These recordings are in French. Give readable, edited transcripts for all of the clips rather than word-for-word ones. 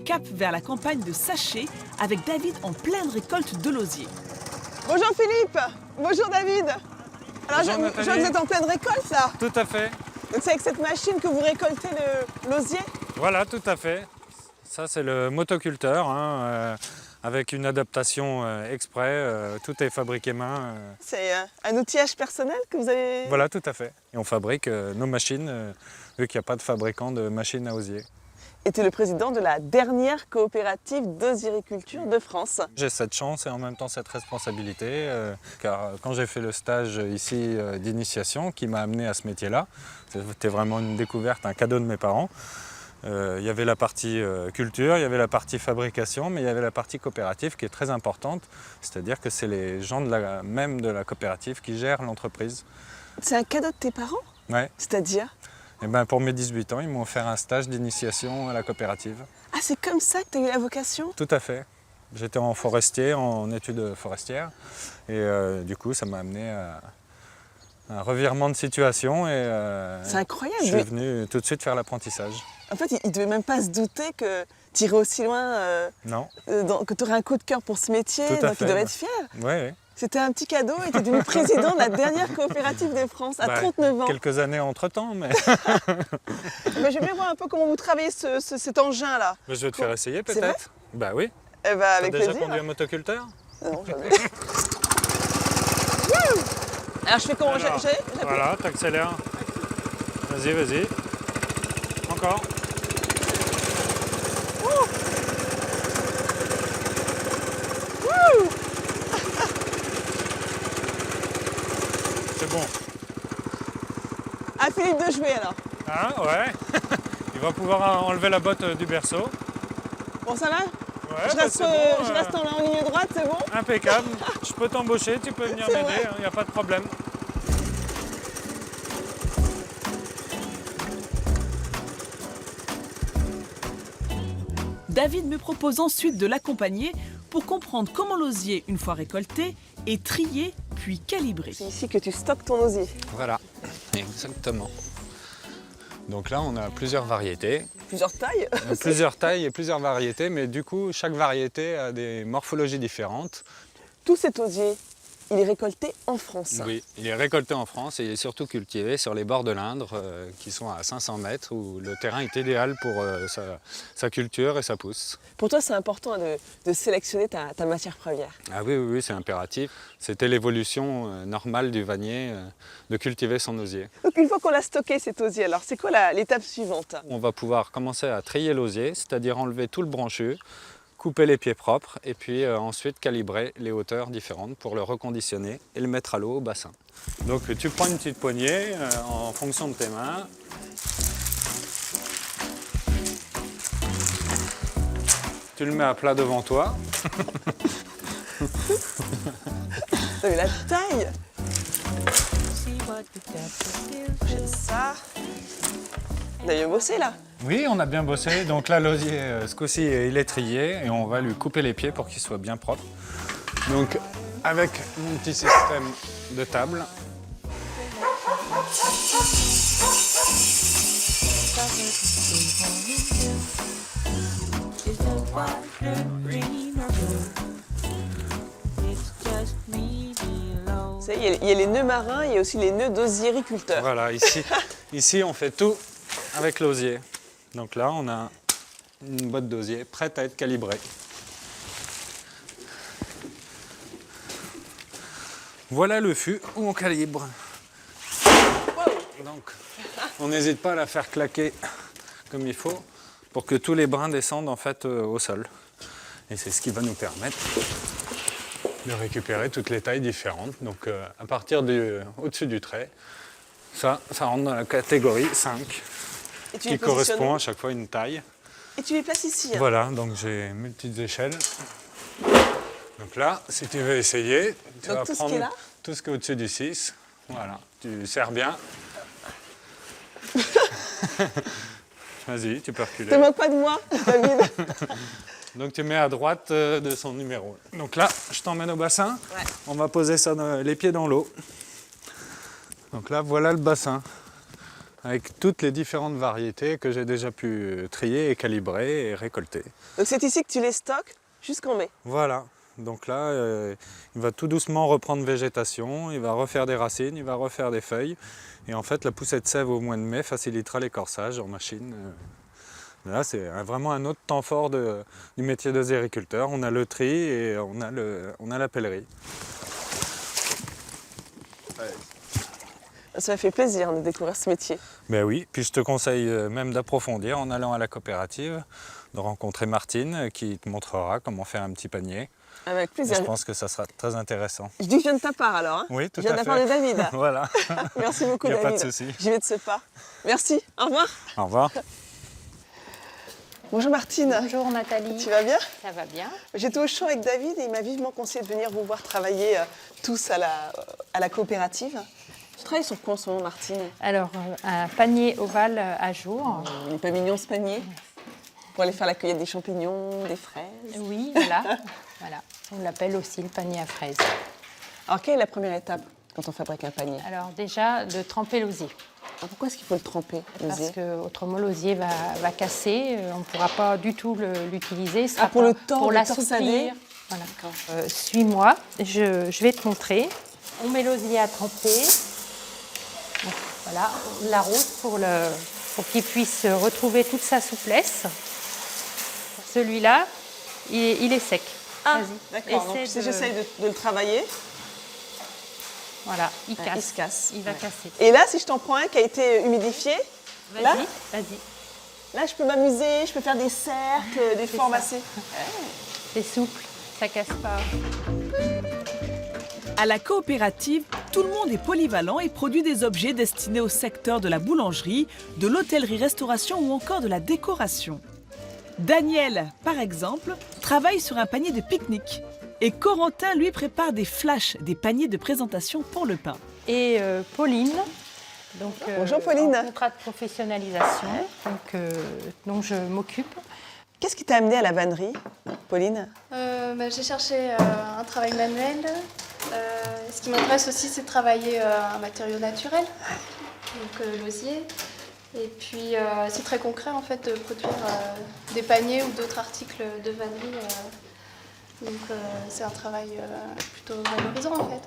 cap vers la campagne de Saché avec David en pleine récolte de l'osier. Bonjour Philippe. Bonjour David. Alors Bonjour, je vois que vous êtes en pleine récolte là. Tout à fait. Donc c'est avec cette machine que vous récoltez l'osier? Voilà, tout à fait. Ça, c'est le motoculteur, avec une adaptation exprès. Tout est fabriqué main. C'est un outillage personnel que vous avez? Voilà, tout à fait. Et on fabrique nos machines, vu qu'il n'y a pas de fabricant de machines à osier. Et tu es le président de la dernière coopérative d'osiericulture de France. J'ai cette chance et en même temps cette responsabilité, car quand j'ai fait le stage ici d'initiation qui m'a amené à ce métier-là, c'était vraiment une découverte, un cadeau de mes parents. Il y avait la partie culture, il y avait la partie fabrication, mais il y avait la partie coopérative qui est très importante, c'est-à-dire que c'est les gens même de la coopérative qui gèrent l'entreprise. C'est un cadeau de tes parents? Ouais. C'est-à-dire? Et ben pour mes 18 ans, ils m'ont offert un stage d'initiation à la coopérative. Ah, c'est comme ça que tu as eu la vocation? Tout à fait. J'étais en forestier, en études forestières, et du coup ça m'a amené à un revirement de situation et c'est incroyable. je suis venu tout de suite faire l'apprentissage. En fait, il ne devait même pas se douter que tu irais aussi loin, Non. que tu aurais un coup de cœur pour ce métier, Tout à donc fait. il devait être fier. Ouais. C'était un petit cadeau et tu es devenu président de la dernière coopérative de France à 39 ans. Quelques années entre-temps, mais Mais je vais bien voir un peu comment vous travaillez cet engin-là. je vais te faire essayer C'est peut-être. Bah oui. Eh ben, T'as avec déjà plaisir. conduit un motoculteur? Non, jamais. Alors je fais comment? Alors, J'appuie? voilà, t'accélères. Vas-y, vas-y. Encore. C'est bon. À Philippe de jouer alors. Hein, ouais. Il va pouvoir enlever la botte du berceau. Bon, ça va? Ouais, Je bah, reste, c'est bon, je reste en ligne droite, c'est bon? impeccable. Je peux t'embaucher, tu peux venir C'est m'aider, vrai. il n'y a pas de problème. David me propose ensuite de l'accompagner pour comprendre comment l'osier, une fois récolté, est trié puis calibré. C'est ici que tu stockes ton osier. Voilà, exactement. Donc là, on a plusieurs variétés. Plusieurs tailles. Plusieurs tailles et plusieurs variétés, mais du coup, chaque variété a des morphologies différentes. Tout cet osier, il est récolté en France. Oui, il est récolté en France et il est surtout cultivé sur les bords de l'Indre, qui sont à 500 mètres, où le terrain est idéal pour sa culture et sa pousse. Pour toi, c'est important de sélectionner ta matière première. Ah oui, c'est impératif. C'était l'évolution normale du vannier, de cultiver son osier. Donc une fois qu'on a stocké cet osier, alors c'est quoi l'étape suivante? On va pouvoir commencer à trier l'osier, c'est-à-dire enlever tout le branchu, couper les pieds propres et puis ensuite calibrer les hauteurs différentes pour le reconditionner et le mettre à l'eau au bassin. Donc tu prends une petite poignée en fonction de tes mains. Tu le mets à plat devant toi. T'as vu la taille? J'ai ça. On a bien bossé là. Oui, on a bien bossé. Donc là, l'osier, ce coup-ci, il est trié et on va lui couper les pieds pour qu'il soit bien propre. Donc avec mon petit système de table. Il y a les nœuds marins, il y a aussi les nœuds d'osiericulteurs. Voilà, ici on fait tout avec l'osier. Donc là, on a une botte d'osier prête à être calibrée. Voilà le fût où on calibre. Donc, on n'hésite pas à la faire claquer comme il faut pour que tous les brins descendent en fait au sol. Et c'est ce qui va nous permettre de récupérer toutes les tailles différentes. Donc à partir au-dessus du trait, ça rentre dans la catégorie 5, qui correspond à chaque fois à une taille. Et tu les places ici. Hein. Voilà, donc j'ai mes petites échelles. Donc là, si tu veux essayer, tu vas prendre tout ce qui est au-dessus du 6. Voilà, tu serres bien. Vas-y, tu peux reculer. Ne te moque pas de moi, David. Donc tu mets à droite de son numéro. Donc là, je t'emmène au bassin. Ouais. On va poser ça les pieds dans l'eau. Donc là, voilà le bassin avec toutes les différentes variétés que j'ai déjà pu trier et calibrer et récolter. Donc c'est ici que tu les stockes jusqu'en mai. Voilà, donc là, il va tout doucement reprendre végétation, il va refaire des racines, il va refaire des feuilles. Et en fait, la poussée de sève au mois de mai facilitera l'écorçage en machine. Là, c'est vraiment un autre temps fort du métier d'osériculteur. On a le tri et on a la pellerie. Ça m'a fait plaisir de découvrir ce métier. Ben oui, puis je te conseille même d'approfondir en allant à la coopérative, de rencontrer Martine qui te montrera comment faire un petit panier. Avec Et plaisir. je pense que ça sera très intéressant. Je dis que je viens de ta part alors. Hein. Oui, tout je viens à de la part de fait. David. Voilà, Merci beaucoup il n'y a David. pas de souci. J'y vais de ce pas. Merci, au revoir. Au revoir. Bonjour Martine. Bonjour Nathalie. Tu vas bien? Ça va bien? J'étais au champ avec David et il m'a vivement conseillé de venir vous voir travailler tous à la coopérative. Tu travailles sur quoi en ce moment Martine? Alors, un panier ovale à jour. Il n'est pas mignon ce panier? Pour aller faire la cueillette des champignons, des fraises. Oui, voilà. Voilà. On l'appelle aussi le panier à fraises. Alors quelle est la première étape quand on fabrique un panier? Alors déjà, de tremper l'osier. Alors, pourquoi est-ce qu'il faut le tremper, l'osier? Parce qu'autrement, l'osier va casser. On ne pourra pas du tout l'utiliser. Ce sera pour pas- le tordre, pour le l'assouplir. torsader. Voilà. Suis-moi. Je vais te montrer. On met l'osier à tremper. Donc, voilà, on l'arrose pour qu'il puisse retrouver toute sa souplesse. Celui-là, il est sec. Ah, Vas-y. d'accord. Donc Essaie si de- j'essaye de le travailler, Voilà, il ouais, casse. il se casse. Il va Ouais. casser. Et là, si je t'en prends un qui a été humidifié, là, Vas-y. là, je peux m'amuser, je peux faire des cercles, des formes ça. assez... C'est souple, ça casse pas. À la coopérative, tout le monde est polyvalent et produit des objets destinés au secteur de la boulangerie, de l'hôtellerie-restauration ou encore de la décoration. Daniel, par exemple, travaille sur un panier de pique-nique. Et Corentin, lui, prépare des flashs, des paniers de présentation pour le pain. Et Pauline, donc, Bonjour, Pauline. en contrat de professionnalisation, dont je m'occupe. Qu'est-ce qui t'a amené à la vannerie, Pauline? J'ai cherché un travail manuel. Ce qui m'intéresse aussi, c'est de travailler un matériau naturel, donc l'osier. Et puis, c'est très concret en fait de produire des paniers ou d'autres articles de vannerie. Donc, c'est un travail plutôt valorisant en fait.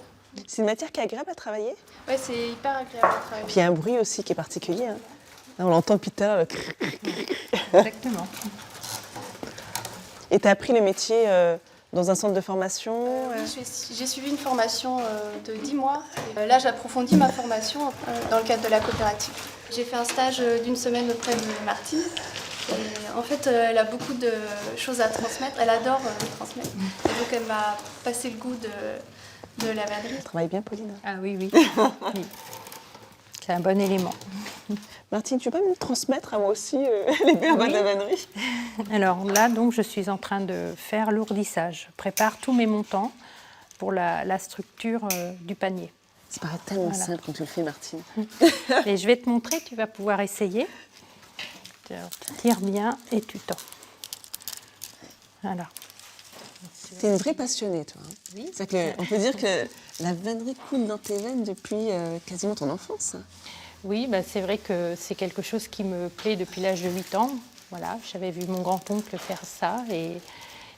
C'est une matière qui est agréable à travailler? Ouais, c'est hyper agréable à travailler. Puis il y a un bruit aussi qui est particulier. Hein. Là, on l'entend depuis tout à l'heure. Exactement. Et tu as appris le métier dans un centre de formation Oui, j'ai suivi une formation de 10 mois. Et, là, j'approfondis ma formation dans le cadre de la coopérative. J'ai fait un stage d'une semaine auprès de Martine. Et, en fait, elle a beaucoup de choses à transmettre. Elle adore transmettre. Et donc, elle m'a passé le goût de la vannerie. Tu travailles bien, Pauline? Ah oui, oui. Oui. C'est un bon élément. Martine, tu peux pas me transmettre à moi aussi les béabas de la vannerie? Alors là, donc, je suis en train de faire l'ourdissage. Je prépare tous mes montants pour la structure du panier. Ça paraît tellement Voilà. simple quand tu le fais, Martine. Et je vais te montrer, tu vas pouvoir essayer. Tu tires bien et tu tends. Voilà. Tu es une vraie passionnée, toi. Hein. Oui. On peut dire que la vannerie coule dans tes veines depuis quasiment ton enfance. Hein. Oui, bah, c'est vrai que c'est quelque chose qui me plaît depuis l'âge de 8 ans. Voilà, j'avais vu mon grand-oncle faire ça et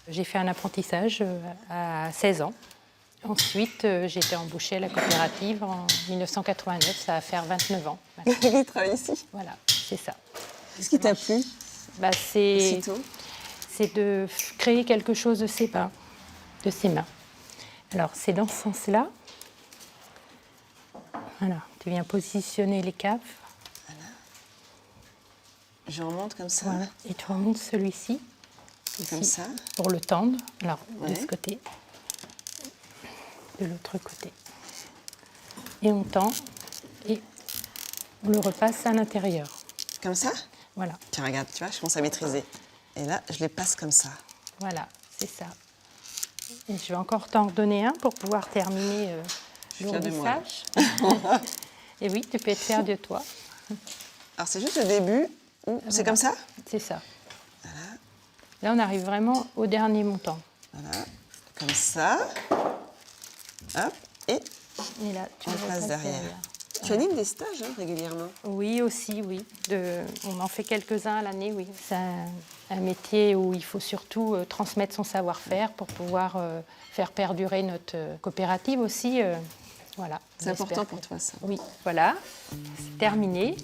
j'ai fait un apprentissage à 16 ans. Ensuite, j'ai été embauchée à la coopérative en 1989, ça va faire 29 ans. Il travaille ici. Voilà, c'est ça. Qu'est-ce qui t'a plu Bah, c'est aussitôt? de créer quelque chose de ses mains. Alors, c'est dans ce sens-là. Voilà, tu viens positionner les caves. Je remonte comme ça, Voilà. Et tu remontes celui-ci. comme ici, ça. Pour le tendre. Alors, Ouais. de ce côté. De l'autre côté. Et on tend. Et on le repasse à l'intérieur. Comme ça? Voilà. Tiens, regarde, tu vois, je commence à maîtriser. Et là, je les passe comme ça. Voilà, c'est ça. Et je vais encore t'en redonner un pour pouvoir terminer Je suis fière de moi. l'ourdissage. Et oui, tu peux être fière de toi. Alors, c'est juste le début. C'est comme ça? C'est ça. Là, on arrive vraiment au dernier montant. Voilà, comme ça. Hop, et Et là, tu On le passe repasses derrière. Tu animes des stages régulièrement? Oui, aussi, oui. On en fait quelques-uns à l'année, oui. C'est un métier où il faut surtout transmettre son savoir-faire pour pouvoir faire perdurer notre coopérative aussi. Voilà. C'est important pour toi, ça. Oui, voilà. C'est terminé.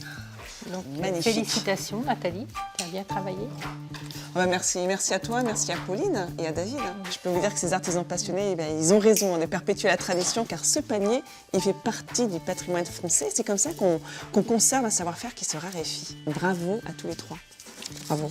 Donc, Magnifique. félicitations, Nathalie. Tu as bien travaillé. Merci à toi, merci à Pauline et à David. Je peux vous dire que ces artisans passionnés, ils ont raison de perpétuer la tradition, car ce panier, il fait partie du patrimoine français. C'est comme ça qu'on conserve un savoir-faire qui se raréfie. Bravo à tous les trois. Bravo.